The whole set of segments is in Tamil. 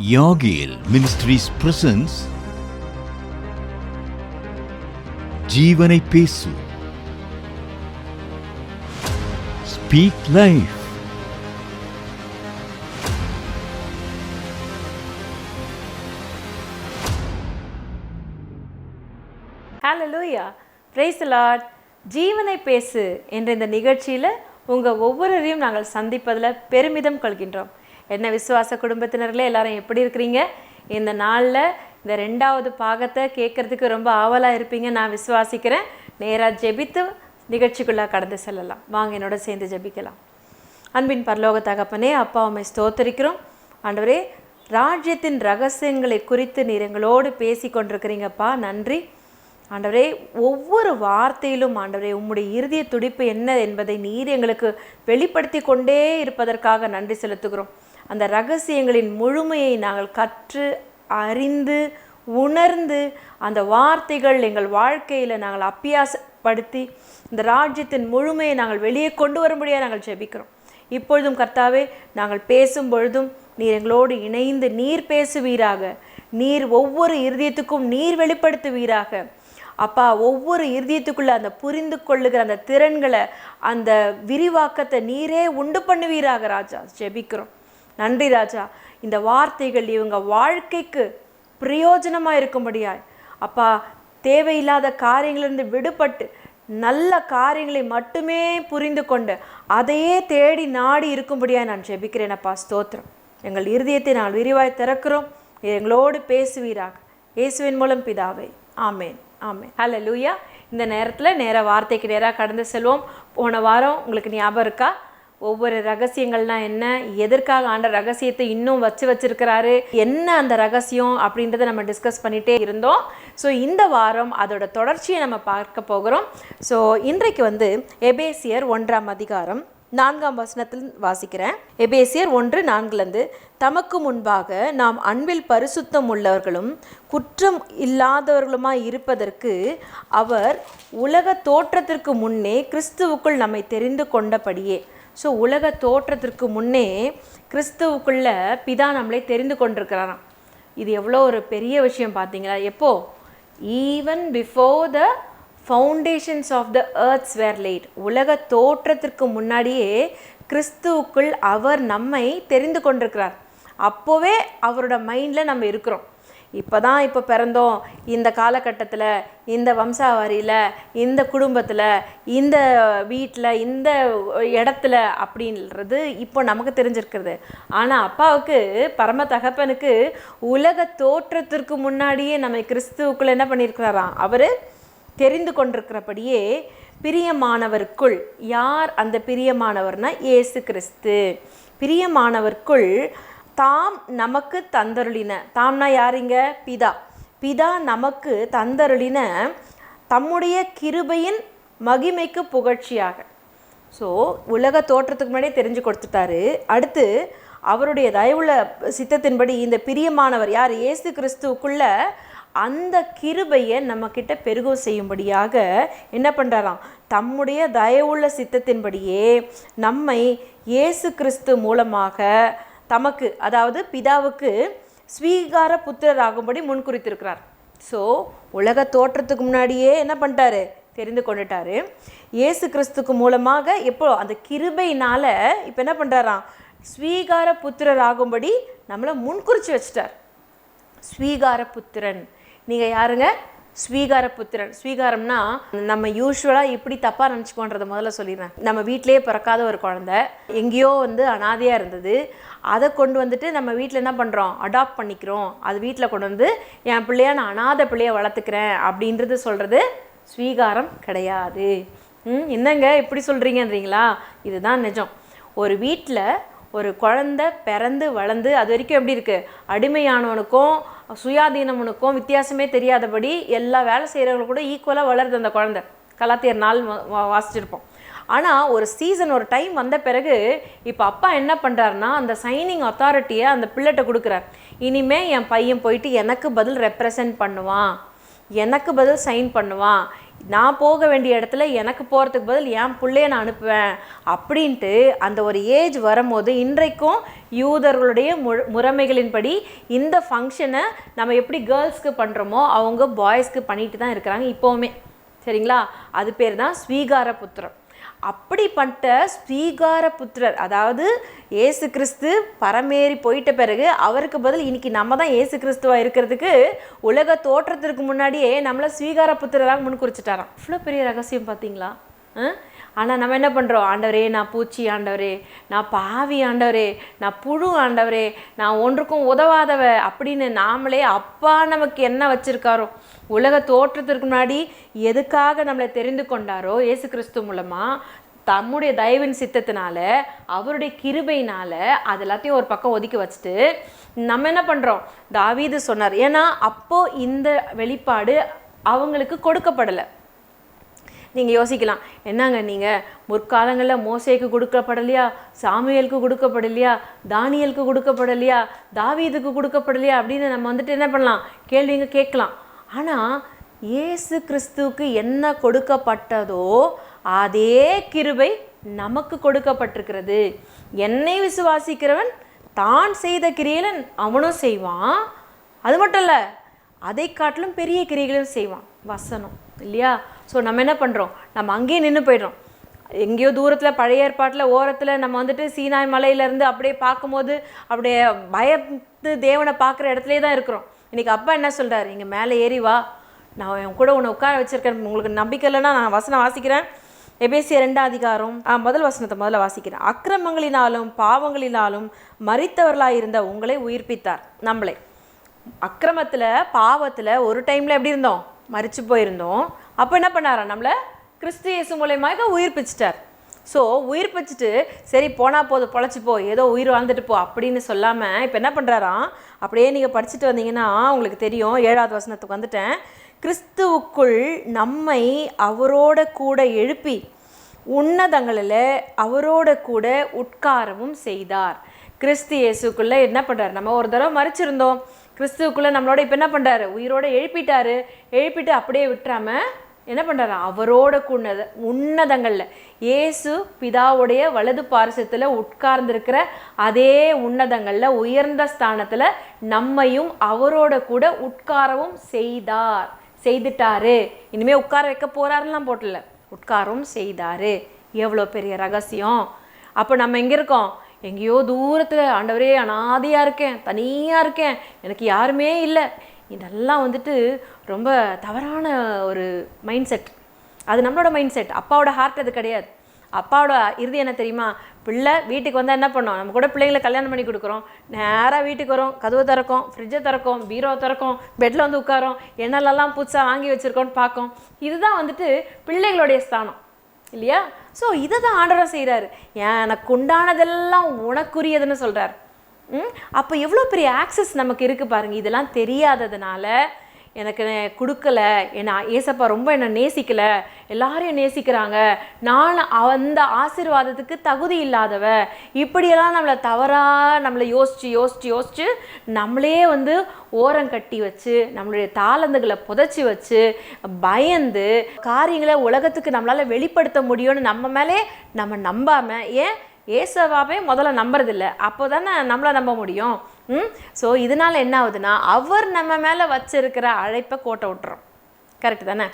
யாகேல் மினிஸ்ட்ரீஸ் பிரசன்ஸ் ஜீவனை பேசு, speak life. Hallelujah, praise the Lord. ஜீவனை பேசு என்ற இந்த நிகழ்ச்சியில் உங்கள் ஒவ்வொருவரையும் நாங்கள் சந்திப்பதில் பெருமிதம் கொள்கின்றோம். என்ன விசுவாச குடும்பத்தினர்களே, எல்லாரும் எப்படி இருக்கிறீங்க? இந்த நாளில் இந்த 2வது பாகத்தை கேட்குறதுக்கு ரொம்ப ஆவலாக இருப்பீங்க நான் விசுவாசிக்கிறேன். நேராக ஜெபித்து நிகழ்ச்சிக்குள்ளே கடந்து செல்லலாம். வாங்க என்னோட சேர்ந்து ஜெபிக்கலாம். அன்பின் பரலோக தகப்பனே, அப்பா உம்மை ஸ்தோத்தரிக்கிறோம். ஆண்டவரே, ராஜ்யத்தின் ரகசியங்களை குறித்து நீர் எங்களோடு பேசி கொண்டிருக்கிறீங்கப்பா, நன்றி ஆண்டவரே. ஒவ்வொரு வார்த்தையிலும் ஆண்டவரே உம்முடைய இருதய துடிப்பு என்ன என்பதை நீர் எங்களுக்கு வெளிப்படுத்தி கொண்டே இருப்பதற்காக நன்றி செலுத்துகிறோம். அந்த ரகசியங்களின் முழுமையை நாங்கள் கற்று அறிந்து உணர்ந்து அந்த வார்த்தைகள் எங்கள் வாழ்க்கையில் நாங்கள் அபியாசப்படுத்தி இந்த ராஜ்யத்தின் முழுமையை நாங்கள் வெளியே கொண்டு வரும்படியாக நாங்கள் ஜெபிக்கிறோம். இப்பொழுதும் கர்த்தாவே, நாங்கள் பேசும் பொழுதும் நீர் எங்களோடு இணைந்து நீர் பேசுவீராக. நீர் ஒவ்வொரு இருதயத்துக்கும் நீர் வெளிப்படுத்துவீராக அப்பா. ஒவ்வொரு இருதயத்துக்குள்ள அந்த புரிந்து கொள்ளுகிற அந்த திறன்களை, அந்த விரிவாக்கத்தை நீரே உண்டு பண்ணுவீராக ராஜா. ஜெபிக்கிறோம். நன்றி ராஜா. இந்த வார்த்தைகள் இவங்க வாழ்க்கைக்கு பிரயோஜனமாக இருக்கும்படியாய் அப்பா, தேவையில்லாத காரியங்களிலிருந்து விடுபட்டு நல்ல காரியங்களை மட்டுமே புரிந்து கொண்டு அதையே தேடி நாடி இருக்கும்படியாக நான் ஜெபிக்கிறேன் அப்பா. ஸ்தோத்திரம். எங்கள் இருதயத்தை நான் விரிவாய் திறக்கிறோம். எங்களோடு பேசுவீராக. இயேசுவின் மூலம் பிதாவே, ஆமேன் ஆமேன். ஹல்லேலூயா. இந்த நேரத்தில் நேராக வார்த்தைக்கு நேராக கடந்து செல்வோம். போன வாரம் உங்களுக்கு ஞாபகம் இருக்கா? ஒவ்வொரு ரகசியங்கள்னா என்ன, எதற்காக ஆண்ட ரகசியத்தை இன்னும் வச்சிருக்கிறாரு, என்ன அந்த ரகசியம் அப்படின்றத நம்ம டிஸ்கஸ் பண்ணிகிட்டே இருந்தோம். ஸோ இந்த வாரம் அதோட தொடர்ச்சியை நம்ம பார்க்க போகிறோம். ஸோ இன்றைக்கு எபேசியர் 1ஆம் அதிகாரம் 4ஆம் வசனத்தில் வாசிக்கிறேன். எபேசியர் 1:4 தமக்கு முன்பாக நாம் அன்பில் பரிசுத்தம் உள்ளவர்களும் குற்றம் இல்லாதவர்களுமாய் இருப்பதற்கு அவர் உலக தோற்றத்திற்கு முன்னே கிறிஸ்துவுக்குள் நம்மை தெரிந்து கொண்டபடியே. ஸோ உலக தோற்றத்திற்கு முன்னே கிறிஸ்துவுக்குள்ள பிதா நம்மளை தெரிந்து கொண்டிருக்கிறாராம். இது எவ்வளோ ஒரு பெரிய விஷயம் பார்த்தீங்களா? எப்போ? Even before the foundations of the earth's were laid. உலக தோற்றத்திற்கு முன்னாடியே கிறிஸ்துவுக்குள் அவர் நம்மை தெரிந்து கொண்டிருக்கிறார். அப்போவே அவரோட மைண்டில் நம்ம இருக்கிறோம். இப்போ பிறந்தோம், இந்த காலகட்டத்தில், இந்த வம்சாவரியில், இந்த குடும்பத்தில், இந்த வீட்டில், இந்த இடத்துல அப்படின்றது இப்போ நமக்கு தெரிஞ்சிருக்கிறது. ஆனால் அப்பாவுக்கு, பரம தகப்பனுக்கு உலக தோற்றத்திற்கு முன்னாடியே நம்ம கிறிஸ்துவுக்குள்ள என்ன பண்ணியிருக்கிறாராம்? அவர் தெரிந்து கொண்டிருக்கிறபடியே பிரியமானவருக்குள். யார் அந்த பிரியமானவர்னா? இயேசு கிறிஸ்து. பிரியமானவருக்குள் தாம் நமக்கு தந்தருளின, தாம்னா யாருங்க? பிதா. பிதா நமக்கு தந்தருளின தம்முடைய கிருபையின் மகிமைக்கு புகழ்ச்சியாக. ஸோ உலக தோற்றத்துக்கு முன்னாடியே தெரிஞ்சு கொடுத்துட்டாரு. அடுத்து அவருடைய தயவுள்ள சித்தத்தின்படி இந்த பிரியமானவர் யார்? இயேசு கிறிஸ்துவுக்குள்ள அந்த கிருபையை நம்மக்கிட்ட பெருக செய்யும்படியாக என்ன பண்ணுறாராம்? தம்முடைய தயவுள்ள சித்தத்தின்படியே நம்மை இயேசு கிறிஸ்து மூலமாக தமக்கு, அதாவது பிதாவுக்கு ஸ்வீகார புத்திரராகும்படி முன்குறித்திருக்கிறார். ஸோ உலக தோற்றத்துக்கு முன்னாடியே என்ன பண்ணிட்டாரு? தெரிந்து கொண்டுட்டாரு. இயேசு கிறிஸ்துக்கு மூலமாக எப்போ அந்த கிருபையினால் இப்போ என்ன பண்ணுறாராம்? ஸ்வீகார புத்திரராகும்படி நம்மளை முன்குறித்து வச்சிட்டார். ஸ்வீகார புத்திரன். நீங்கள் யாருங்க? ஸ்வீகார புத்திரன். ஸ்வீகாரம்னா நம்ம யூஸ்வலாக இப்படி தப்பாக நினச்சிக்கோன்றதை முதல்ல சொல்லிடுறேன். நம்ம வீட்டிலே பிறக்காத ஒரு குழந்தை எங்கேயோ அனாதையாக இருந்தது. அதை கொண்டு நம்ம வீட்டில் என்ன பண்ணுறோம்? அடாப்ட் பண்ணிக்கிறோம். அது வீட்டில் கொண்டு என் பிள்ளையா நான் அனாதை பிள்ளையை வளர்த்துக்கிறேன் அப்படின்றது சொல்கிறது ஸ்வீகாரம் கிடையாது. என்னங்க இப்படி சொல்கிறீங்கன்றீங்களா? இதுதான் நிஜம். ஒரு வீட்டில் ஒரு குழந்தை பிறந்து வளர்ந்து அது வரைக்கும் எப்படி இருக்குது? அடிமையானவனுக்கும் சுயாதீனவனுக்கும் வித்தியாசமே தெரியாதபடி எல்லா வேலை செய்கிறவங்களும் கூட ஈக்குவலாக வளருது அந்த குழந்தை. கலாத்தியர் 4 வாசிச்சிருப்போம். ஆனால் ஒரு சீசன், ஒரு டைம் வந்த பிறகு இப்போ அப்பா என்ன பண்ணுறாருன்னா அந்த சைனிங் அத்தாரிட்டியை அந்த பிள்ளைகிட்ட கொடுக்குறார். இனிமேல் என் பையன் போயிட்டு எனக்கு பதில் ரெப்ரசன்ட் பண்ணுவான், எனக்கு பதில் சைன் பண்ணுவான், நான் போக வேண்டிய இடத்துல எனக்கு போகிறதுக்கு பதில் என் பிள்ளைய நான் அனுப்புவேன் அப்படின்ட்டு அந்த ஒரு ஏஜ் வரும்போது இன்றைக்கும் யூதர்களுடைய முறைமைகளின்படி இந்த ஃபங்க்ஷனை நம்ம எப்படி கேர்ள்ஸ்க்கு பண்ணுறோமோ அவங்க பாய்ஸ்க்கு பண்ணிட்டு தான் இருக்கிறாங்க இப்போவுமே. சரிங்களா? அது பேர் தான் ஸ்வீகார புத்திரம். அப்படிப்பட்ட ஸ்வீகார புத்திரர், அதாவது ஏசு கிறிஸ்து பரமேறி போயிட்ட பிறகு அவருக்கு பதில் இன்னைக்கு நம்ம தான் ஏசு கிறிஸ்துவாக இருக்கிறதுக்கு உலக தோற்றத்திற்கு முன்னாடியே நம்மளை ஸ்வீகார புத்திரராக முன்குறிச்சிட்டாராம். இவ்வளோ பெரிய ரகசியம் பார்த்தீங்களா? ஆனால் நம்ம என்ன பண்ணுறோம்? ஆண்டவரே நான் பூச்சி, ஆண்டவரே நான் பாவி, ஆண்டவரே நான் புழு, ஆண்டவரே நான் ஒன்றுக்கும் உதவாதவ அப்படின்னு நாமளே அப்பா நமக்கு என்ன வச்சுருக்காரோ, உலக தோற்றத்திற்கு முன்னாடி எதுக்காக நம்மளை தெரிந்து கொண்டாரோ இயேசு கிறிஸ்து மூலமாக தம்முடைய தயவின் சித்தத்தினால அவருடைய கிருபையினால் அது எல்லாத்தையும் ஒரு பக்கம் ஒதுக்கி வச்சுட்டு நம்ம என்ன பண்ணுறோம்? தாவீது சொன்னார். ஏன்னா அப்போது இந்த வெளிப்பாடு அவங்களுக்கு கொடுக்கப்படலை. நீங்கள் யோசிக்கலாம், என்னங்க நீங்கள் முற்காலங்களில் மோசேக்கு கொடுக்கப்படலையா, சாமுவேலுக்கு கொடுக்கப்படலையா, தானியலுக்கு கொடுக்கப்படலையா, தாவீதுக்கு கொடுக்கப்படலையா அப்படின்னு நம்ம வந்துட்டு என்ன பண்ணலாம்? கேள்விங்க கேட்கலாம். ஆனால் இயேசு கிறிஸ்துவுக்கு என்ன கொடுக்கப்பட்டதோ அதே கிருபை நமக்கு கொடுக்கப்பட்டிருக்கிறது. என்னை விசுவாசிக்கிறவன் தான் செய்த கிரியையில அவனும் செய்வான், அது மட்டும் இல்லை அதை காட்டிலும் பெரிய கிரியைகளும் செய்வான். வசனம் இல்லையா? ஸோ நம்ம என்ன பண்ணுறோம்? நம்ம அங்கேயே நின்று போய்ட்றோம். எங்கேயோ தூரத்தில் பழைய ஏற்பாட்டில் ஓரத்தில் நம்ம வந்துட்டு சீனாய் மலையிலேருந்து அப்படியே பார்க்கும்போது அப்படியே பயந்து தேவனை பார்க்குற இடத்துலே தான் இருக்கிறோம். இன்றைக்கி அப்பா என்ன சொல்கிறார்? இங்கே மேலே ஏறி வா, நான் என் கூட உன்னை உட்கார வச்சுருக்கேன். உங்களுக்கு நம்பிக்கை இல்லைன்னா நான் வசனம் வாசிக்கிறேன். எபேசியர் 2 அதிகாரம் முதல் வசனத்தை முதல்ல வாசிக்கிறேன். அக்கிரமங்களினாலும் பாவங்களினாலும் மரித்தவர்களாயிருந்த உங்களை உயிர்ப்பித்தார். நம்மளே அக்கிரமத்தில் பாவத்தில் ஒரு டைமில் எப்படி இருந்தோம்? மரித்து போயிருந்தோம். அப்போ என்ன பண்ணாரா? நம்மளை கிறிஸ்து இயேசு மூலமாக உயிர்ப்பிச்சிட்டார். ஸோ உயிர்ப்பிச்சுட்டு சரி போனால் போதும், பொழைச்சிப்போ, ஏதோ உயிர் வாழ்ந்துட்டு போ அப்படின்னு சொல்லாமல் இப்போ என்ன பண்ணுறாராம்? அப்படியே நீங்கள் படிச்சுட்டு வந்தீங்கன்னா உங்களுக்கு தெரியும். 7வது வசனத்துக்கு வந்துட்டேன். கிறிஸ்துவுக்குள் நம்மை அவரோட கூட எழுப்பி உன்னதங்களில் அவரோட கூட உட்காரவும் செய்தார். கிறிஸ்து இயேசுக்குள்ளே என்ன பண்ணுறாரு? நம்ம ஒரு தடவை மறிச்சிருந்தோம், கிறிஸ்துவுக்குள்ளே நம்மளோட இப்போ என்ன பண்ணுறாரு? உயிரோடு எழுப்பிட்டாரு. எழுப்பிட்டு அப்படியே விட்டுறாமல் என்ன பண்ணுறாரு? அவரோட உன்னதங்களில் இயேசு பிதாவுடைய வலது பாரசத்தில் உட்கார்ந்துருக்கிற அதே உன்னதங்களில் உயர்ந்த ஸ்தானத்தில் நம்மையும் அவரோட கூட உட்காரவும் செய்துட்டாரு. இனிமேல் உட்கார வைக்க போகிறாருலாம் போட்டல, உட்காரவும் செய்தார். எவ்வளோ பெரிய ரகசியம்! அப்போ நம்ம எங்கே இருக்கோம்? எங்கேயோ தூரத்தில், ஆண்டவரே அனாதையாக இருக்கேன், தனியாக இருக்கேன், எனக்கு யாருமே இல்லை. இதெல்லாம் வந்துட்டு ரொம்ப தவறான ஒரு மைண்ட் செட். அது நம்மளோட மைண்ட் செட். அப்பாவோட ஹார்ட் அது கிடையாது. அப்பாவோட இறுதி என்ன தெரியுமா? பிள்ளை வீட்டுக்கு வந்தால் என்ன பண்ணோம்? நம்ம கூட பிள்ளைங்களை கல்யாணம் பண்ணி கொடுக்குறோம், நேராக வீட்டுக்கு வரோம், கதவை திறக்கும், ஃப்ரிட்ஜை திறக்கும், பீரோ திறக்கும், பெட்டில் வந்து உட்காரோம், என்னெல்லாம் புதுசாக வாங்கி வச்சுருக்கோன்னு பார்க்கும். இதுதான் வந்துட்டு பிள்ளைகளுடைய ஸ்தானம் இல்லையா? ஸோ இதை தான் ஆண்டவர் செய்கிறாரு. எனக்கு உண்டானதெல்லாம் உனக்குரியதுன்னு சொல்கிறார். அப்போ எவ்வளோ பெரிய ஆக்சஸ் நமக்கு இருக்குது பாருங்கள். இதெல்லாம் தெரியாததுனால எனக்கு கொடுக்கல, என்னை ஏசப்பா ரொம்ப என்னை நேசிக்கலை, எல்லாரையும் நேசிக்கிறாங்க, நான் அந்த ஆசீர்வாதத்துக்கு தகுதி இல்லாதவ, இப்படியெல்லாம் நம்மளை தவறாக நம்மளை யோசித்து நம்மளே வந்து ஓரம் கட்டி வச்சு நம்மளுடைய தாளந்துகளை புதைச்சி வச்சு பயந்து காரியங்களை உலகத்துக்கு நம்மளால் வெளிப்படுத்த முடியும்னு நம்ம மேலே நம்ம நம்பாமல், ஏன் ஏசவாவே முதல்ல நம்புறதில்லை, அப்போ தானே நம்மளை நம்ப முடியும். ஸோ இதனால் என்ன ஆகுதுன்னா, அவர் நம்ம மேலே வச்சிருக்கிற அழைப்பை கோட்டை விட்டுறோம். கரெக்டு தானே?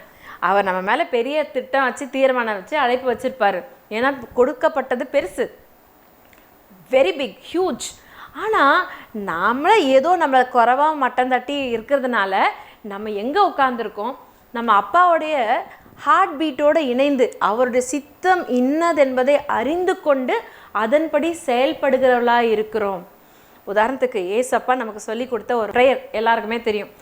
அவர் நம்ம மேலே பெரிய திட்டம் வச்சு தீர்மானம் வச்சு அழைப்பு வச்சுருப்பார். ஏன்னா கொடுக்கப்பட்டது பெருசு, வெரி பிக், ஹியூஜ். ஆனால் நம்மளை ஏதோ நம்மளை குறைவாக மட்டம் தட்டி இருக்கிறதுனால நம்ம எங்கே உட்காந்துருக்கோம்? நம்ம அப்பாவுடைய ஹார்ட் பீட்டோடு இணைந்து அவருடைய சித்தம் இன்னதென்பதை அறிந்து கொண்டு அதன்படி செயல்படுகிறவர்களாக இருக்கிறோம். உதாரணத்துக்கு ஏசப்பா நமக்கு சொல்லி கொடுத்த ஒரு ப்ரேயர் எல்லாருக்குமே தெரியும்.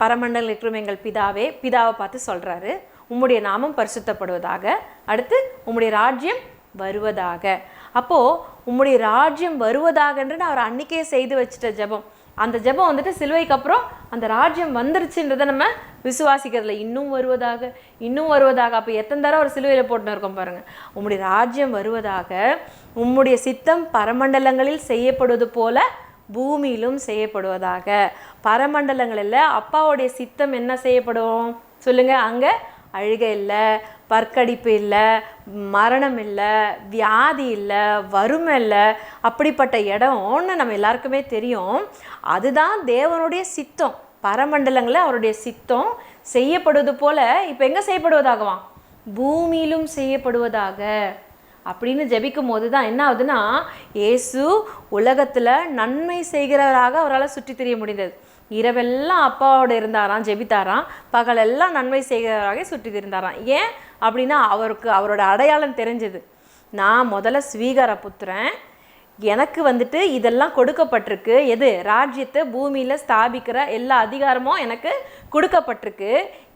பரமண்டல் இருக்கிற எங்கள் பிதாவே, பிதாவை பார்த்து சொல்கிறாரு, உம்முடைய நாமம் பரிசுத்தப்படுவதாக, அடுத்து உம்முடைய ராஜ்யம் வருவதாக. அப்போது உம்முடைய ராஜ்யம் வருவதாகன்றது அவர் அன்றைக்கே செய்து வச்சுட்ட ஜெபம். அந்த ஜெபம் வந்துட்டு சிலுவைக்கு அப்புறம் அந்த ராஜ்யம் வந்துருச்சுன்றதை நம்ம விசுவாசிக்கிறதுல இன்னும் வருவதாக. அப்போ எத்தனை தடவை ஒரு சிலுவையில் போட்டுன்னு இருக்கோம் பாருங்கள். உம்முடைய ராஜ்யம் வருவதாக, உம்முடைய சித்தம் பரமண்டலங்களில் செய்யப்படுவது போல பூமியிலும் செய்யப்படுவதாக. பரமண்டலங்களில் அப்பாவுடைய சித்தம் என்ன செய்யப்படும் சொல்லுங்க? அங்கே அழுகை இல்லை, பற்கடிப்பு இல்லை, மரணம் இல்லை, வியாதி இல்லை, வறுமை இல்லை. அப்படிப்பட்ட இடம்னு நம்ம எல்லாருக்குமே தெரியும். அதுதான் தேவனுடைய சித்தம். பரமண்டலங்களில் அவருடைய சித்தம் செய்யப்படுவது போல இப்போ எங்கே செய்யப்படுவதாகவாம்? பூமியிலும் செய்யப்படுவதாக அப்படின்னு ஜெபிக்கும் போது தான் என்ன ஆகுதுன்னா, இயேசு உலகத்தில் நன்மை செய்கிறவராக அவரால் சுற்றி திரிய முடிந்தது. இரவெல்லாம் அப்பாவோட இருந்தாராம், ஜெபித்தாராம். பகலெல்லாம் நன்மை செய்கிறவராக சுற்றி திரிந்தாராம். ஏன் அப்படின்னா அவருக்கு அவரோட அடையாளம் தெரிஞ்சது. நான் முதல்ல ஸ்வீகார புத்திரன், எனக்கு வந்துட்டு இதெல்லாம் கொடுக்கப்பட்டிருக்கு. எது? ராஜ்யத்தை பூமியில் ஸ்தாபிக்கிற எல்லா அதிகாரமும் எனக்கு கொடுக்கப்பட்டிருக்கு.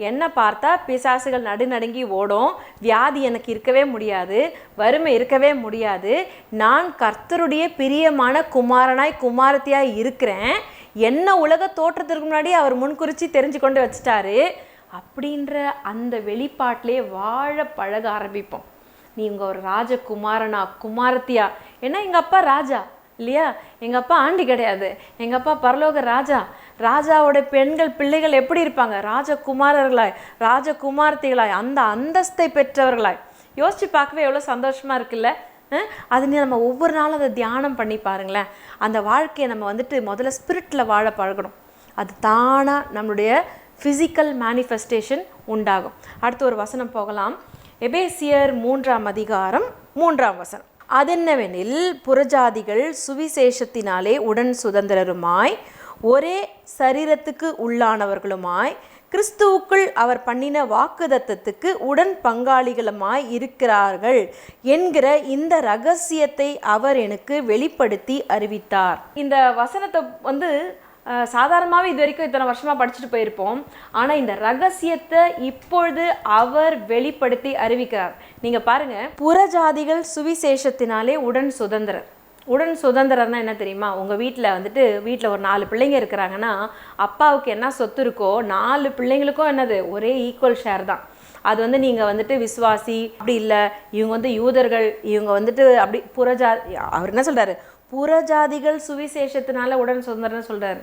என்னை பார்த்தா பிசாசுகள் நடுநடுங்கி ஓடும், வியாதி எனக்கு இருக்கவே முடியாது, வறுமை இருக்கவே முடியாது. நான் கர்த்தருடைய பிரியமான குமாரனாய் குமாரத்தியாய் இருக்கிறேன். என்ன உலக தோற்றத்திற்கு முன்னாடி அவர் முன்குறிச்சி தெரிஞ்சு கொண்டு வச்சுட்டாரு. அப்படின்ற அந்த வெளிப்பாட்டிலே வாழ பழக ஆரம்பிப்போம். நீங்கள் ஒரு ராஜகுமாரனா குமாரத்தியா? ஏன்னா எங்கள் அப்பா ராஜா இல்லையா? எங்கள் அப்பா ஆண்டி கிடையாது, எங்கள் அப்பா பரலோக ராஜா. ராஜாவோட பெண்கள் பிள்ளைகள் எப்படி இருப்பாங்க? ராஜகுமாரர்களாய், ராஜகுமாரத்திகளாய், அந்த அந்தஸ்தை பெற்றவர்களாய். யோசிச்சு பார்க்கவே எவ்வளோ சந்தோஷமாக இருக்குல்ல? அது நம்ம ஒவ்வொரு நாளும் அதை தியானம் பண்ணி பாருங்களேன். அந்த வாழ்க்கையை நம்ம வந்துட்டு முதல்ல ஸ்பிரிட்டில் வாழ பழகணும். அது தானாக நம்மளுடைய ஃபிசிக்கல் மேனிஃபெஸ்டேஷன் உண்டாகும். அடுத்து ஒரு வசனம் போகலாம். எபேசியர் 3ஆம் அதிகாரம் 3ஆம் வசனம். அதென்னவெனில், புறஜாதிகள் சுவிசேஷத்தினாலே உடன் சுதந்திரருமாய் ஒரே சரீரத்துக்கு உள்ளானவர்களுமாய் கிறிஸ்துவுக்குள் அவர் பண்ணின வாக்குதத்தத்துக்கு உடன் பங்காளிகளுமாய் இருக்கிறார்கள் என்கிற இந்த ரகசியத்தை அவர் எனக்கு வெளிப்படுத்தி அறிவித்தார். இந்த வசனத்தை சாதாரணமாகவே இது வரைக்கும் இத்தனை வருஷமாக படிச்சுட்டு போயிருப்போம். ஆனால் இந்த ரகசியத்தை இப்பொழுது அவர் வெளிப்படுத்தி அறிவிக்கிறார். நீங்கள் பாருங்கள், புறஜாதிகள் சுவிசேஷத்தினாலே உடன் சுதந்திரர். உடன் சுதந்திரம்னா என்ன தெரியுமா? உங்கள் வீட்டில் ஒரு 4 பிள்ளைங்க இருக்கிறாங்கன்னா, அப்பாவுக்கு என்ன சொத்து இருக்கோ 4 பிள்ளைங்களுக்கும் என்னது? ஒரே ஈக்குவல் ஷேர் தான். அது நீங்கள் விசுவாசி அப்படி இல்லை, இவங்க யூதர்கள், இவங்க அப்படி அவர் என்ன சொல்கிறாரு? புறஜாதிகள் சுவிசேஷத்தினால உடன் சுதந்திரன்னு சொல்கிறார்.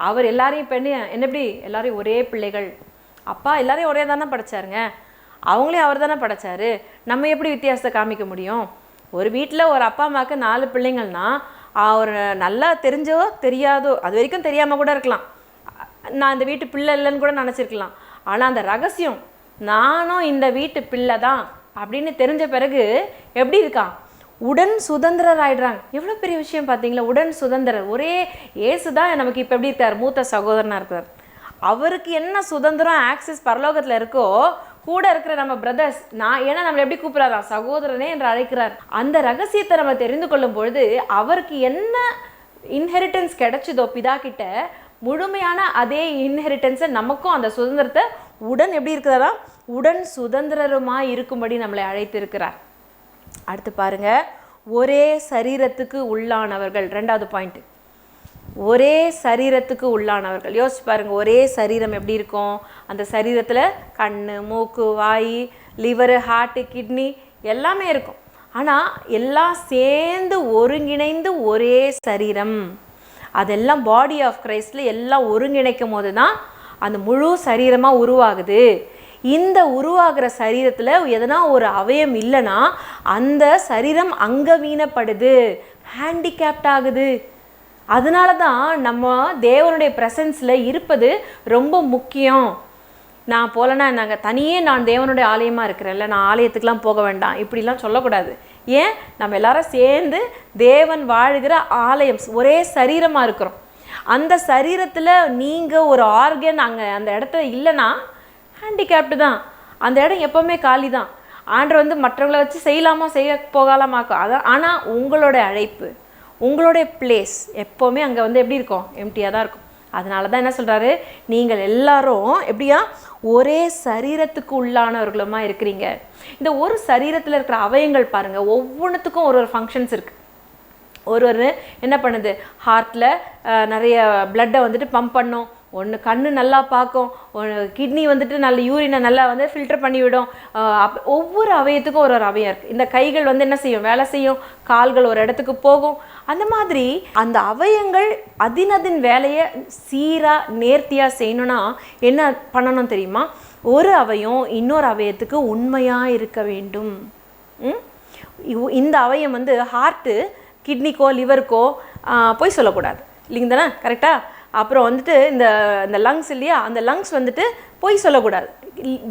அவர் எல்லாரையும் எப்படி எல்லாரையும் ஒரே பிள்ளைகள். அப்பா எல்லாரையும் ஒரே தானே படைச்சாருங்க, அவங்களையும் அவர் தானே படைச்சாரு. நம்ம எப்படி வித்தியாசத்தை காமிக்க முடியும்? ஒரு வீட்டில் ஒரு அப்பா அம்மாவுக்கு 4 பிள்ளைங்கள்னா, அவர் நல்லா தெரிஞ்சோ தெரியாதோ, அது வரைக்கும் தெரியாமல் கூட இருக்கலாம், நான் இந்த வீட்டு பிள்ளை இல்லைன்னு கூட நினச்சிருக்கலாம். ஆனால் அந்த ரகசியம், நானும் இந்த வீட்டு பிள்ளை தான் அப்படின்னு தெரிஞ்ச பிறகு எப்படி இருக்கான்? உடன் சுதந்திரர் ஆயிடுறாங்க. எவ்வளோ பெரிய விஷயம் பார்த்தீங்களா? உடன் சுதந்திரர். ஒரே இயேசு தான் நமக்கு இப்போ எப்படி இருக்கார்? மூத்த சகோதரனாக இருக்கார். அவருக்கு என்ன சுதந்திரம் ஆக்சஸ் பரலோகத்தில் இருக்கோ, கூட இருக்கிற நம்ம பிரதர்ஸ், ஏன்னா நம்மளை எப்படி கூப்பிட்றாரா? சகோதரனே என்று அழைக்கிறார். அந்த ரகசியத்தை நம்ம தெரிந்து கொள்ளும் பொழுது அவருக்கு என்ன இன்ஹெரிட்டன்ஸ் கிடைச்சதோ பிதா கிட்ட, முழுமையான அதே இன்ஹெரிட்டன்ஸை நமக்கும் அந்த சுதந்திரத்தை உடன் எப்படி இருக்கிறாரா? உடன் சுதந்திரருமாய் இருக்கும்படி நம்மளை அழைத்து இருக்கிறார். அடுத்து பாருங்க, ஒரே சரீரத்துக்கு உள்ளானவர்கள். 2வது பாயிண்ட், ஒரே சரீரத்துக்கு உள்ளானவர்கள். யோசிச்சு பாருங்க, ஒரே சரீரம் எப்படி இருக்கும்? அந்த சரீரத்தில் கண், மூக்கு, வாய், லிவரு, ஹார்ட்டு, கிட்னி எல்லாமே இருக்கும். ஆனால் எல்லாம் சேர்ந்து ஒருங்கிணைந்து ஒரே சரீரம். அதெல்லாம் பாடி ஆஃப் கிரைஸ்டில் எல்லாம் ஒருங்கிணைக்கும் போது தான் அந்த முழு சரீரமாக உருவாகுது. இந்த உருவாகிற சரீரத்தில் எதனா ஒரு அவயம் இல்லைன்னா அந்த சரீரம் அங்கவீனப்படுது, ஹேண்டிகேப்ட் ஆகுது. அதனால தான் நம்ம தேவனுடைய ப்ரெசன்ஸில் இருப்பது ரொம்ப முக்கியம். நான் போகலன்னா நான் தேவனுடைய ஆலயமாக இருக்கிறேன்ல, நான் ஆலயத்துக்கெலாம் போக வேண்டாம் இப்படிலாம் சொல்லக்கூடாது. ஏன்? நம்ம எல்லாரும் சேர்ந்து தேவன் வாழ்கிற ஆலயம், ஒரே சரீரமாக இருக்கிறோம். அந்த சரீரத்தில் நீங்கள் ஒரு ஆர்கன் அங்கே அந்த இடத்துல இல்லைன்னா ஹேண்டிகேப்டு தான். அந்த இடம் எப்போவுமே காலி தான். ஆண்டவர் மற்றவங்களை வச்சு செய்யலாமா செய்ய போகலாமாக்கும். அதான். ஆனால் உங்களோட அழைப்பு, உங்களுடைய பிளேஸ் எப்போவுமே அங்கே எப்படி இருக்கும்? எம்டியாக தான் இருக்கும். அதனால தான் என்ன சொல்கிறாரு? நீங்கள் எல்லாரும் எப்படியா ஒரே சரீரத்துக்கு உள்ளானவர்களுமா இருக்கிறீங்க. இந்த ஒரு சரீரத்தில் இருக்கிற அவயங்கள் பாருங்கள், ஒவ்வொன்றுத்துக்கும் ஒரு ஃபங்க்ஷன்ஸ் இருக்குது. ஒரு என்ன பண்ணுது? ஹார்ட்டில் நிறைய பிளட்டை பம்ப் பண்ணும். ஒன்று கண்ணு நல்லா பார்க்கும், கிட்னி நல்ல யூரினை நல்லா ஃபில்டர் பண்ணிவிடும். ஒவ்வொரு அவயத்துக்கும் ஒரு அவயம் இருக்குது. இந்த கைகள் என்ன செய்யும்? வேலை செய்யும். கால்கள் ஒரு இடத்துக்கு போகும். அந்த மாதிரி அந்த அவயங்கள் அதின் வேலையை சீராக நேர்த்தியாக செய்யணும்னா என்ன பண்ணணும் தெரியுமா? ஒரு அவயம் இன்னொரு அவயத்துக்கு உண்மையாக இருக்க வேண்டும். இந்த அவயம் வந்து ஹார்ட்டு கிட்னிக்கோ லிவருக்கோ போய் சொல்லக்கூடாது இல்லைங்க தானே, கரெக்டாக? அப்புறம் வந்துட்டு இந்த லங்ஸ் இல்லையா, அந்த லங்ஸ் வந்துட்டு போய் சொல்லக்கூடாது,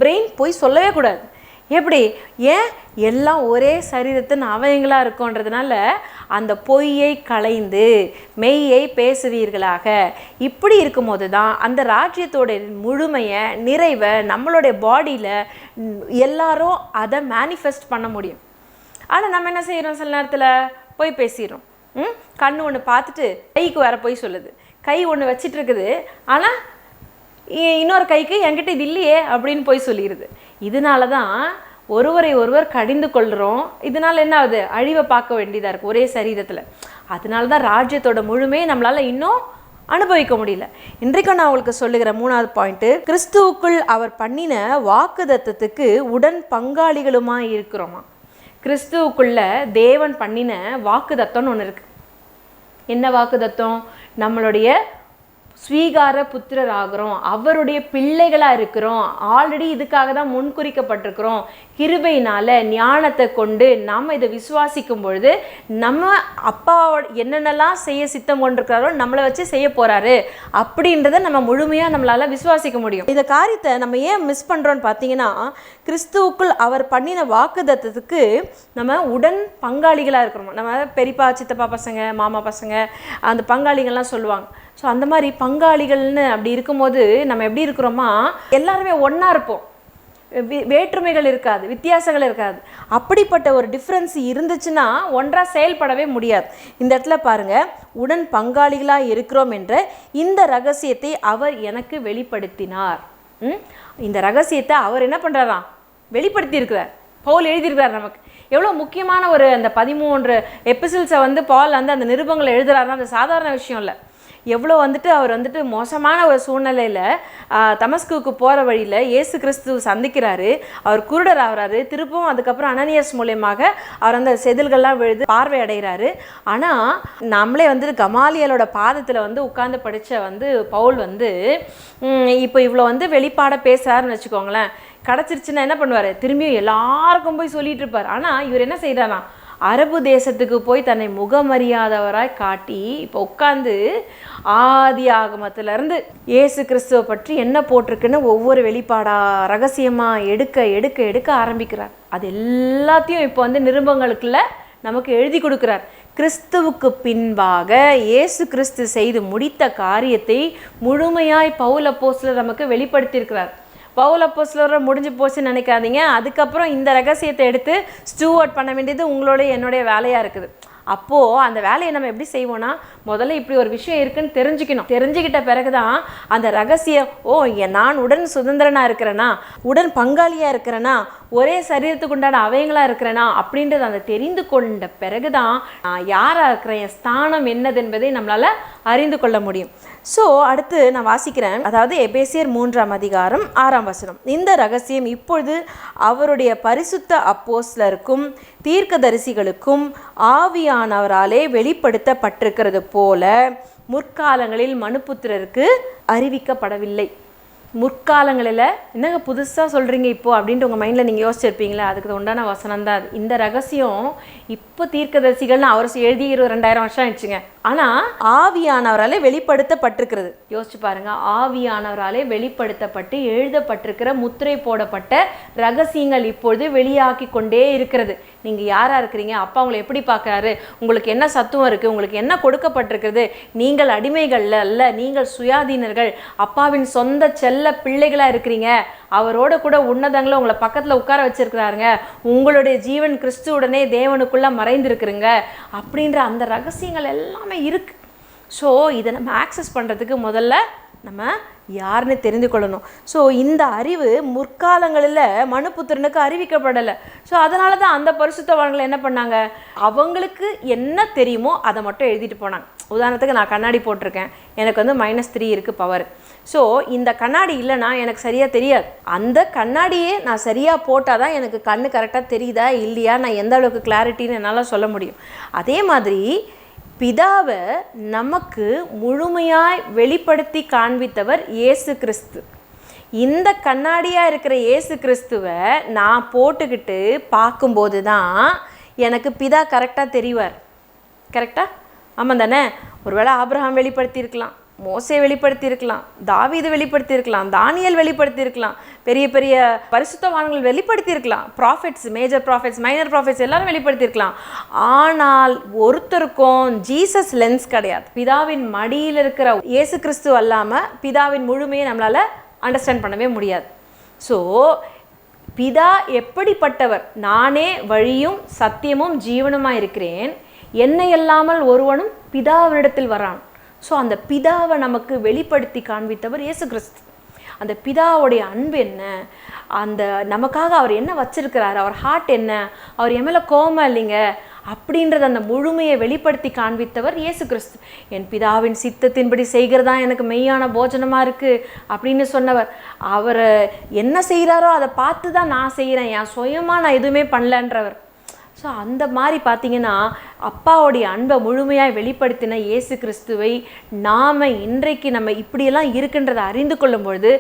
பிரெயின் போய் சொல்லவே கூடாது. எப்படி? ஏன்? எல்லாம் ஒரே சரீரத்தின் அவயங்களாக இருக்கும்ன்றதுனால அந்த பொய்யை களைந்து மெய்யை பேசுவீர்களாக. இப்படி இருக்கும்போது தான் அந்த ராஜ்யத்தோட முழுமையை நிறைவை நம்மளுடைய பாடியில் எல்லாரும் அதை மேனிஃபெஸ்ட் பண்ண முடியும். ஆனால் நம்ம என்ன செய்கிறோம்? சில நேரத்தில் போய் பேசிடுறோம். கண்ணு ஒன்று பார்த்துட்டு கைக்கு வேற போய் சொல்லுது, கை ஒன்று வச்சிட்டு இருக்குது, ஆனால் இன்னொரு கைக்கு என்கிட்ட இது இல்லையே அப்படின்னு போய் சொல்லிடுது. இதனால தான் ஒருவரை ஒருவர் கடிந்து கொள்கிறோம். இதனால் என்ன ஆகுது? அழிவை பார்க்க வேண்டியதாக இருக்குது ஒரே சரீரத்தில். அதனால தான் ராஜ்யத்தோட முழுமையை நம்மளால் இன்னும் அனுபவிக்க முடியல. இன்றைக்கும் நான் உங்களுக்கு சொல்லுகிற 3வது பாயிண்ட்டு, கிறிஸ்துவுக்குள் அவர் பண்ணின வாக்குத்தத்தத்துக்கு உடன் பங்காளிகளுமாக இருக்கிறோமா. கிறிஸ்துவுக்குள்ள தேவன் பண்ணின வாக்குத்தத்தம்னு ஒன்று இருக்குது. என்ன வாக்குத்தத்தம்? நம்மளுடைய ஸ்வீகார புத்திரர் ஆகிறோம், அவருடைய பிள்ளைகளாக இருக்கிறோம். ஆல்ரெடி இதுக்காக தான் முன்குறிக்கப்பட்டிருக்கிறோம். கிருபையினால் ஞானத்தை கொண்டு நம்ம இதை விசுவாசிக்கும் பொழுது நம்ம அப்பாவோட என்னென்னலாம் செய்ய சித்தம் கொண்டிருக்கிறாரோ நம்மளை வச்சு செய்ய போகிறாரு அப்படின்றத நம்ம முழுமையாக நம்மளால் விசுவாசிக்க முடியும். இந்த காரியத்தை நம்ம ஏன் மிஸ் பண்ணுறோன்னு பார்த்தீங்கன்னா, கிறிஸ்துவுக்குள் அவர் பண்ணின வாக்குத்தத்தத்துக்கு நம்ம உடன் பங்காளிகளாக இருக்கிறோம். நம்ம பெரியப்பா சித்தப்பா பசங்க மாமா பசங்க அந்த பங்காளிகள்லாம் சொல்லுவாங்க. ஸோ அந்த மாதிரி பங்காளிகள்னு அப்படி இருக்கும்போது நம்ம எப்படி இருக்கிறோமா, எல்லாருமே ஒன்றா இருப்போம், வேற்றுமைகள் இருக்காது, வித்தியாசங்கள் இருக்காது. அப்படிப்பட்ட ஒரு டிஃப்ரென்ஸ் இருந்துச்சுன்னா ஒன்றாக செயல்படவே முடியாது. இந்த இடத்துல பாருங்கள், உடன் பங்காளிகளாக இருக்கிறோம் என்ற இந்த ரகசியத்தை அவர் எனக்கு வெளிப்படுத்தினார். இந்த ரகசியத்தை அவர் என்ன பண்ணுறாராம்? வெளிப்படுத்தி இருக்கிறார். பவுல் எழுதியிருக்கிறார். நமக்கு எவ்வளோ முக்கியமான ஒரு அந்த 13 எபிசல்ஸை வந்து பவுல் வந்து அந்த நிருபங்களை எழுதுறாருன்னா அது சாதாரண விஷயம் இல்லை. எவ்வளோ வந்துட்டு அவர் வந்துட்டு மோசமான ஒரு சூழ்நிலையில் தமஸ்குவுக்கு போகிற வழியில் இயேசு கிறிஸ்து சந்திக்கிறாரு. அவர் குருடர் ஆகிறாரு. திருப்பவும் அதுக்கப்புறம் அனனியாஸ் மூலியமாக அவர் அந்த செதில்கள்லாம் விழுது பார்வை அடைகிறாரு. ஆனால் நம்மளே வந்துட்டு கமாலியலோட பாதத்தில் வந்து உட்கார்ந்து படித்த வந்து பவுல் வந்து இப்போ இவ்வளோ வந்து வெளிப்பாட பேசுகிறாருன்னு வச்சுக்கோங்களேன். கிடச்சிருச்சுன்னா என்ன பண்ணுவார்? திரும்பியும் எல்லாருக்கும் போய் சொல்லிட்டு இருப்பார். ஆனால் இவர் என்ன செய்கிறாரா? அரபு தேசத்துக்கு போய் தன்னை முகமறியாதவராய் காட்டி இப்போ உட்காந்து ஆதி ஆகமத்திலேருந்து இயேசு கிறிஸ்துவை பற்றி என்ன போட்டிருக்குன்னு ஒவ்வொரு வெளிப்பாடாக ரகசியமாக எடுக்க எடுக்க எடுக்க ஆரம்பிக்கிறார். அது எல்லாத்தையும் இப்போ வந்து நிருபங்களுக்குள்ள நமக்கு எழுதி கொடுக்குறார். கிறிஸ்துவுக்கு பின்பாக இயேசு கிறிஸ்து செய்து முடித்த காரியத்தை முழுமையாய் பவுல் அப்போஸ்தலர் நமக்கு வெளிப்படுத்தியிருக்கிறார். பவுல் அப்போஸ்தலர் முடிஞ்சு போச்சுன்னு நினைக்காதீங்க. அதுக்கப்புறம் இந்த ரகசியத்தை எடுத்து ஸ்டூவர்ட் பண்ண வேண்டியது உங்களோட என்னுடைய வேலையாக இருக்குது. அப்போது அந்த வேலையை நம்ம எப்படி செய்வோம்னா, முதல்ல இப்படி ஒரு விஷயம் இருக்குன்னு தெரிஞ்சுக்கணும். தெரிஞ்சுக்கிட்ட பிறகு தான் அந்த ரகசியம், நான் உடன் சுதந்திரனாக இருக்கிறேனா, உடன் பங்காளியாக இருக்கிறேனா, ஒரே சரீரத்துக்கு உண்டான அவயங்களாக இருக்கிறேனா அப்படின்றது அந்த தெரிந்து கொண்ட பிறகு தான் நான் யாராக இருக்கிறேன், என் ஸ்தானம் என்னது என்பதை நம்மளால் அறிந்து கொள்ள முடியும். ஸோ அடுத்து நான் வாசிக்கிறேன். அதாவது எபேசியர் 3ஆம் அதிகாரம் 6ஆம் வசனம். இந்த ரகசியம் இப்பொழுது அவருடைய பரிசுத்த அப்போஸ்தலருக்கும் தீர்க்கதரிசிகளுக்கும் ஆவியானவராலே வெளிப்படுத்தப்பட்டிருக்கிறது போல முற்காலங்களில் மனுபுத்திரருக்கு அறிவிக்கப்படவில்லை. முற்காலங்களில் என்னங்க புதுசாக சொல்கிறீங்க இப்போ அப்படின்ட்டு உங்கள் மைண்டில் நீங்கள் யோசிச்சிருப்பீங்களே, அதுக்கு உண்டான வசனம் தான் அது. இந்த ரகசியம் இப்போ தீர்க்கதரிசிகள்னு அவர் எழுதி 2000 வருஷம் ஆயிடுச்சுங்க. ஆனால் ஆவியானவராலே வெளிப்படுத்தப்பட்டிருக்கிறது. யோசிச்சு பாருங்க, ஆவியானவராலே வெளிப்படுத்தப்பட்டு எழுதப்பட்டிருக்கிற முத்திரை போடப்பட்ட ரகசியங்கள் இப்பொழுது வெளியாக்கி கொண்டே இருக்கிறது. நீங்கள் யாராக இருக்கிறீங்க, அப்பா உங்களை எப்படி பார்க்குறாரு, உங்களுக்கு என்ன சத்துவம் இருக்குது, உங்களுக்கு என்ன கொடுக்கப்பட்டிருக்கிறது, நீங்கள் அடிமைகள் அல்ல, நீங்கள் சுயாதீனர்கள், அப்பாவின் சொந்த செல்ல பிள்ளைகளாக இருக்கிறீங்க. அவரோட கூட உன்னதங்களை உங்களை பக்கத்தில் உட்கார வச்சிருக்கிறாருங்க. உங்களுடைய ஜீவன் கிறிஸ்துவுடனே தேவனுக்குள்ளே மறைந்திருக்குறீங்க அப்படின்ற அந்த ரகசியங்கள் எல்லாமே இருக்கு. ஸோ இதை நம்ம ஆக்சஸ் பண்ணுறதுக்கு முதல்ல நம்ம யாருன்னு தெரிந்து கொள்ளணும். ஸோ இந்த அறிவு முற்காலங்களில் மனுபுத்திரனுக்கு அறிவிக்கப்படலை. ஸோ அதனால தான் அந்த பரிசுத்தவான்கள் என்ன பண்ணாங்க, அவங்களுக்கு என்ன தெரியுமோ அதை மட்டும் எழுதிட்டு போனாங்க. உதாரணத்துக்கு நான் கண்ணாடி போட்டிருக்கேன், எனக்கு வந்து -3 இருக்குது பவர். ஸோ இந்த கண்ணாடி இல்லைன்னா எனக்கு சரியாக தெரியாது. அந்த கண்ணாடியே நான் சரியாக போட்டால் தான் எனக்கு கண்ணு கரெக்டாக தெரியுதா இல்லையா, நான் எந்த அளவுக்கு கிளாரிட்டின்னு என்னால் சொல்ல முடியும். அதே மாதிரி பிதாவை நமக்கு முழுமையாய் வெளிப்படுத்தி காண்பித்தவர் இயேசு கிறிஸ்து. இந்த கண்ணாடியாக இருக்கிற இயேசு கிறிஸ்துவை நான் போட்டுக்கிட்டு பார்க்கும்போது தான் எனக்கு பிதா கரெக்டாக தெரிவார். கரெக்டாக? ஆமாம் தானே? ஒருவேளை ஆபிரகாம் வெளிப்படுத்தியிருக்கலாம், மோசே வெளிப்படுத்தியிருக்கலாம், தாவீது வெளிப்படுத்தியிருக்கலாம், தானியேல் வெளிப்படுத்தியிருக்கலாம், பெரிய பெரிய பரிசுத்தவான்கள் வெளிப்படுத்தியிருக்கலாம், prophets, major prophets, minor prophets எல்லாரும் வெளிப்படுத்தியிருக்கலாம். ஆனால் ஒருத்தருக்கும் ஜீசஸ் லென்ஸ் கிடையாது. பிதாவின் மடியில் இருக்கிற இயேசு கிறிஸ்து அல்லாமல் பிதாவின் முழுமையை நம்மளால் அண்டர்ஸ்டாண்ட் பண்ணவே முடியாது. ஸோ பிதா எப்படிப்பட்டவர்? நானே வழியும் சத்தியமும் ஜீவனுமாக இருக்கிறேன், என்னை அல்லாமல் ஒருவனும் பிதாவினிடத்தில் வரான். ஸோ அந்த பிதாவை நமக்கு வெளிப்படுத்தி காண்பித்தவர் இயேசு கிறிஸ்து. அந்த பிதாவுடைய அன்பு என்ன, அந்த நமக்காக அவர் என்ன வச்சிருக்கிறார், அவர் ஹார்ட் என்ன, அவர் என் மேலே கோபம் இல்லைங்க அப்படின்றத அந்த முழுமையை வெளிப்படுத்தி காண்பித்தவர் இயேசு கிறிஸ்து. என் பிதாவின் சித்தத்தின்படி செய்கிறதா எனக்கு மெய்யான போஜனமாக இருக்குது அப்படின்னு சொன்னவர். அவர் என்ன செய்கிறாரோ அதை பார்த்து தான் நான் செய்கிறேன், என் சுயமாக நான் எதுவுமே பண்ணலன்றவர். ஸோ அந்த மாதிரி பார்த்திங்கன்னா அப்பாவுடைய அன்பை முழுமையாக வெளிப்படுத்தின இயேசு கிறிஸ்துவை நாம் இன்றைக்கு நம்ம இப்படியெல்லாம் இருக்குன்றதை அறிந்து கொள்ளும் பொழுது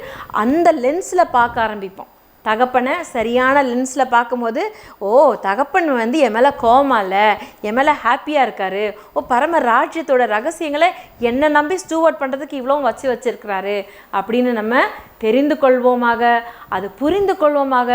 அந்த லென்ஸில் பார்க்க ஆரம்பிப்போம். தகப்பனை சரியான லென்ஸில் பார்க்கும்போது, ஓ தகப்பன் என் மேலே கோவமா இல்லை, என் மேலே ஹாப்பியாக இருக்கார், ஓ பரம ராஜ்யத்தோட ரகசியங்களை என்னை நம்பி ஸ்டூவர்ட் பண்ணுறதுக்கு இவ்வளோ வச்சிருக்கிறாரு அப்படின்னு நம்ம தெரிந்து கொள்வோமாக, அது புரிந்து கொள்வோமாக.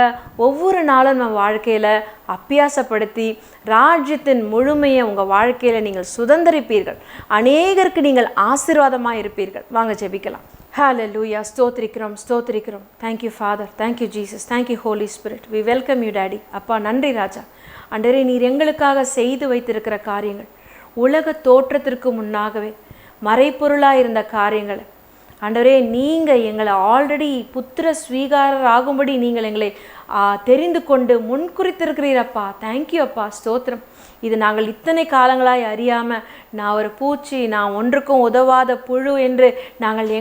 ஒவ்வொரு நாளும் நம்ம வாழ்க்கையில் அபியாசப்படுத்தி ராஜ்யத்தின் முழுமையை உங்கள் வாழ்க்கையில் நீங்கள் சுதந்திரிப்பீர்கள். அநேகருக்கு நீங்கள் ஆசீர்வாதமாக இருப்பீர்கள். வாங்க ஜெபிக்கலாம். Hallelujah. ஸ்தோத்திரிக்கிறோம், ஸ்தோத்திரிக்கிறோம். Thank you father, thank you Jesus, thank you holy spirit. We welcome you daddy. அப்பா நன்றி ராஜா. ஆண்டவரே, நீர் எங்களுக்காக செய்து வைத்திருக்கிற காரியங்கள், உலக தோற்றத்திற்கு முன்னாகவே மறைப்பொருளாக இருந்த காரியங்களை ஆண்டவரே, நீங்கள் எங்களை ஆல்ரெடி புத்திர ஸ்வீகாரர் ஆகும்படி நீங்கள் எங்களை தெரிந்து கொண்டு முன்குறித்திருக்கிறீரப்பா. தேங்க்யூ அப்பா, ஸ்தோத்திரம். இது நாங்கள் இத்தனை காலங்களாய் அறியாமல் நான் ஒரு பூச்சி, நான் ஒன்றுக்கும் உதவாத புழு என்று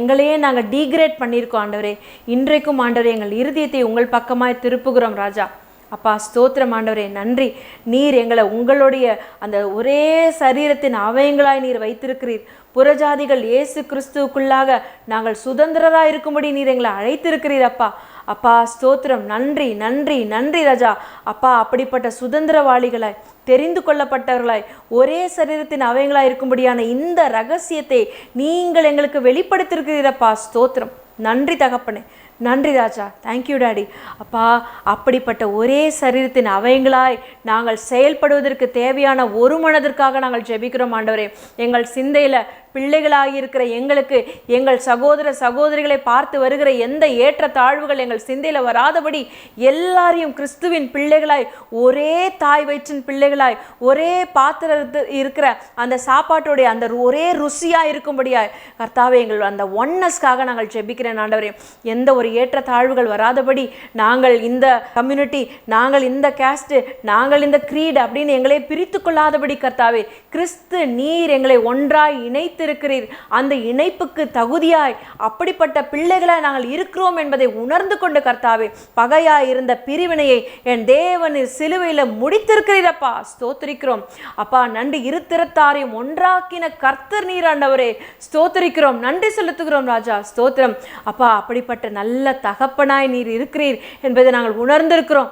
எங்களையே நாங்கள் டீக்ரேட் பண்ணியிருக்கோம் ஆண்டவரே. இன்றைக்கும் ஆண்டவரே எங்கள் இருதயத்தை உங்கள் பக்கமாய் திருப்புகிறோம் ராஜா. அப்பா ஸ்தோத்திரம் ஆண்டவரே, நன்றி. நீர் எங்களை உங்களுடைய அந்த ஒரே சரீரத்தின் அவயங்களாய் நீர் வைத்திருக்கிறீர். புறஜாதிகள் இயேசு கிறிஸ்துவுக்குள்ளாக நாங்கள் சுதந்திரராக இருக்கும்படி நீர் எங்களை அழைத்திருக்கிறீர் அப்பா. அப்பா ஸ்தோத்திரம், நன்றி நன்றி நன்றி ராஜா. அப்பா அப்படிப்பட்ட சுதந்திரவாளிகளாய், தெரிந்து கொள்ளப்பட்டவர்களாய், ஒரே சரீரத்தின் அவயங்களாய் இருக்கும்படியான இந்த ரகசியத்தை நீங்கள் எங்களுக்கு வெளிப்படுத்திருக்கிறீரப்பா. ஸ்தோத்திரம், நன்றி தகப்பனே, நன்றி ராஜா. Thank you daddy. அப்பா அப்படிப்பட்ட ஒரே சரீரத்தின் அவயங்களாய் நாங்கள் செயல்படுவதற்கு தேவையான ஒரு மனதிற்காக நாங்கள் ஜெபிக்கிறோம் ஆண்டவரே. எங்கள் சிந்தையில் பிள்ளைகளாகி இருக்கிற எங்களுக்கு, எங்கள் சகோதர சகோதரிகளை பார்த்து வருகிற எந்த ஏற்ற தாழ்வுகள் எங்கள் சிந்தையில் வராதபடி எல்லாரையும் கிறிஸ்துவின் பிள்ளைகளாய், ஒரே தாய் வயிற்றின் பிள்ளைகளாய், ஒரே பாத்திரத்தில் இருக்கிற அந்த சாப்பாட்டுடைய அந்த ஒரே ருசியாக இருக்கும்படியாய் கர்த்தாவே, எங்கள் அந்த ஒன்னஸ்க்காக நாங்கள் ஜெபிக்கிறேன் ஆண்டவரே. எந்த ஒரு ஏற்ற தாழ்வுகள் வராதபடி நாங்கள் இந்த கம்யூனிட்டி, நாங்கள் இந்த கேஸ்ட், நாங்கள் இந்த க்ரீட் அப்படின்னு எங்களை பிரித்து கொள்ளாதபடி கர்த்தாவே, கிறிஸ்து நீர் எங்களை ஒன்றாய் இணைத்திருக்கிறீர். அந்த இணைப்புக்கு தகுதியாய் அப்படிப்பட்ட பிள்ளைகளாய் நாங்கள் இருக்கிறோம் என்பதை உணர்ந்து கொண்டு கர்த்தாவே, பகையாய் இருந்த பிரிவினையை என் தேவனின் சிலுவையில் முடித்திருக்கிறீரப்பா. ஸ்தோத்திரிக்கிறோம் அப்பா, நன்றி. இருத்திரத்தாரையும் ஒன்றாக்கின கர்த்தர் நீர் ஆண்டவரே. ஸ்தோத்திரிக்கிறோம், நன்றி செலுத்துகிறோம் ராஜா. ஸ்தோத்திரம் அப்பா. அப்படிப்பட்ட நல்ல தகப்பனாய் நீர் இருக்கிறீர் என்பதை நாங்கள் உணர்ந்திருக்கிறோம்.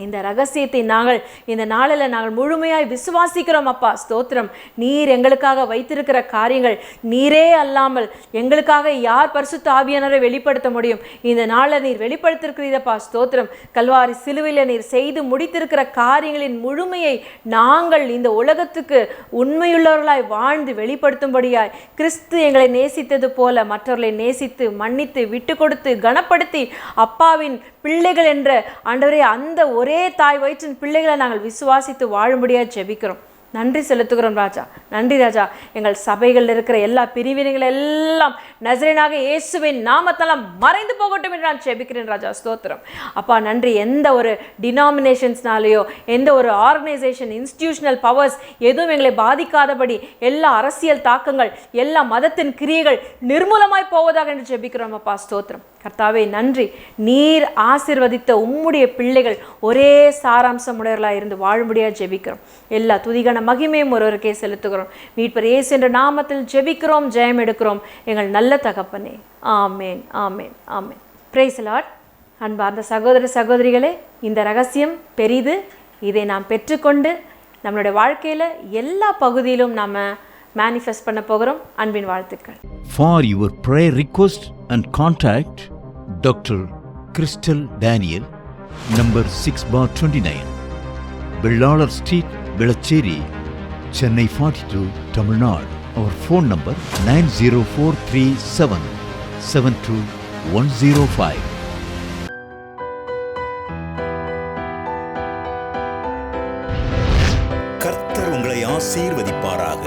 இந்த ரகசியத்தை நாங்கள் இந்த நாளில் நாங்கள் முழுமையாய் விசுவாசிக்கிறோம் அப்பா. ஸ்தோத்திரம். நீர் எங்களுக்காக வைத்திருக்கிற காரியங்கள், நீரே அல்லாமல் எங்களுக்காக யார் பரிசுத்த ஆவியானவரை வெளிப்படுத்த முடியும்? இந்த நாளில் நீர் வெளிப்படுத்திருக்கிறீரப்பா. ஸ்தோத்திரம். கல்வாரி சிலுவையில் நீர் செய்து முடித்திருக்கிற காரியங்களின் முழுமையை நாங்கள் இந்த உலகத்துக்கு உண்மையுள்ளவர்களாய் வாழ்ந்து வெளிப்படுத்தும்படியாய் கிறிஸ்து எங்களை நேசித்தது போல மற்றவர்களை நேசித்து, மன்னித்து, விட்டு கொடுத்து, கனப்படுத்தி அப்பாவின் பிள்ளைகள் என்ற ஆண்டவரே அந்த ஒரே தாய் வயிற்றின் பிள்ளைகளை நாங்கள் விசுவாசித்து வாழும்படியாக ஜெபிக்கிறோம். நன்றி செலுத்துகிறோம் ராஜா. நன்றி ராஜா. எங்கள் சபைகளில் இருக்கிற எல்லா பிரிவினைகள் எல்லாம் நசரேயனாக இயேசுவின் நாமத்தால் மறைந்து போகட்டும் என்று நான் ஜெபிக்கிறேன் ராஜா. ஸ்தோத்திரம் அப்பா. நன்றி. எந்த ஒரு டினாமினேஷன்ஸ்னாலேயோ, எந்த ஒரு ஆர்கனைசேஷன், இன்ஸ்டிடியூஷனல் பவர்ஸ் எதுவும் எங்களை பாதிக்காதபடி எல்லா அரசியல் தாக்கங்கள், எல்லா மதத்தின் கிரியைகள் நிர்மூலமாய் போவதாக என்று ஜெபிக்கிறோம் அப்பா. ஸ்தோத்திரம் கர்த்தாவே, நன்றி. நீர் ஆசீர்வதித்த உம்முடைய பிள்ளைகள் ஒரே சாராம்சம் உடையவர்களாக இருந்து வாழும்படியாக ஜெபிக்கிறோம். எல்லா துதிகான மகிமையும் ஒருவருக்கே செலுத்துகிறோம். மீட்பர் இயேசு என்ற நாமத்தில் ஜெபிக்கிறோம், ஜெயம் எடுக்கிறோம் எங்கள் நல்ல தகப்பனே. ஆமேன், ஆமேன், ஆமேன். Praise Lord. அன்பார்ந்த சகோதர சகோதரிகளே, இந்த ரகசியம் பெரிது. இதை நாம் பெற்றுக்கொண்டு நம்மளுடைய வாழ்க்கையில் எல்லா பகுதியிலும் நாம் மேனிஃபெஸ்ட் பண்ண போகிறோம். அன்பின் வாழ்த்துக்கள். For your prayer request and contact Dr. Crystal Daniel, number 6/29, Bellalar Street, Velachery, Chennai 42, Tamil Nadu. Our phone number 90437721005. கர்த்தர் உங்களை ஆசீர்வதிப்பாராக.